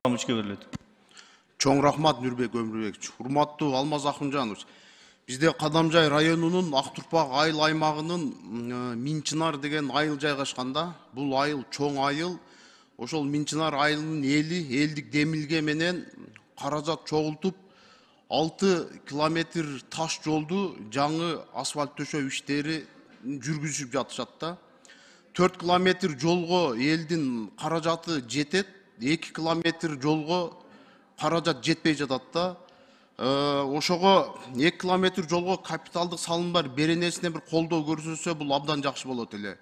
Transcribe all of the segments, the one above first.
мичке берилет. Чоң рахмат Нурбек Өмүрбекович. Урматтуу Алмаз Акынжанович. Бизде Кадамжай районунун Актурпак айыл аймагынын Минчинар деген айыл жайгашканда. Бул айыл чоң айыл. Ошол Минчинар айылынын эли элдик демилге менен каражат чогултуп 6 километр таш жолду жаңы асфальт төшөө иштери жүргүзүп жатышат да. 4 километр жолго элдин каражаты жетет, 2 километр жолго каражат жетпей жатат да. Ошого 2 километр жолго капиталдык салымдар беренесине бир колдоо көрсөтсө бул абдан жакшы болот эле.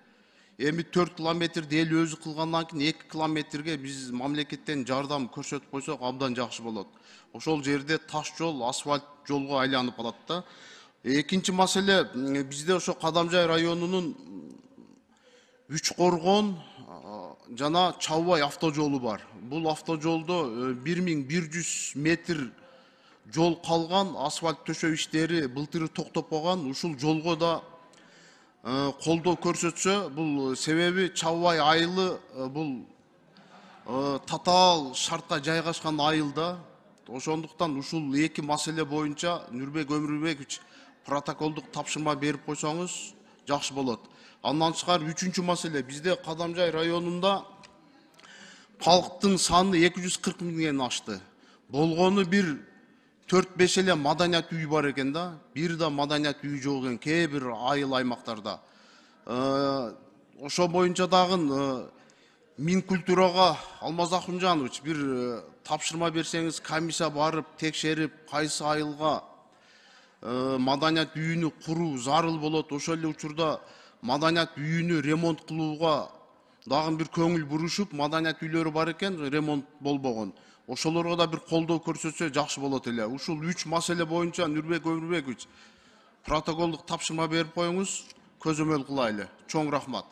Эми 4 километрди эл өзү кылгандан кийин 2 километрге биз мамлекеттен жардам көрсөтүп койсок абдан жакшы болот. Ошол жерде таш жол, асфальт жолго айланып калат да. Экинчи маселе, бизде ошо Кадамжай районунун Үч Коргон жана Чабыбай автожолу бар. Бул автожолдо 1100 метр жол калган, асфальт төшөө иштери былтыры токтоп койгон. Ушул жолго да колдоо көрсөтсө, бул себеби Чабыбай айылы бул татаал шартка жайгашкан айылда. Ошондуктан ушул эки маселе боюнча Нурбек Өмүрбекович протоколдук тапшырма берип койсоңуз жакшы болот. Андан тышкары үчүнчү маселе, бизде Кадамжай районунда халктын саны 240 миңден ашты. Болгону бир 4-5 эле маданият үй бар экен да. Бир да маданият үй жок экен кээ бир айыл аймактарда. Ошо боюнча дагы Минкультурага Алмаз Акынжанович бир тапшырма берсеңиз, комиссия барып текшерип, кайсы айылга маданият үйүнү куруу зарыл болот. Ошол эле учурда маданият үйүнү ремонт кылууга дагы бир көңүл бурушуп, маданият үйлөрү бар экен, ремонт болбогон. Ошолорго да бир колдоо көрсөтсө жакшы болот эле. Ушул 3 маселе боюнча Нурбек Өмүрбекович протоколдук тапшырма берип коюңуз, көзөмөл кылайлы. Чоң рахмат.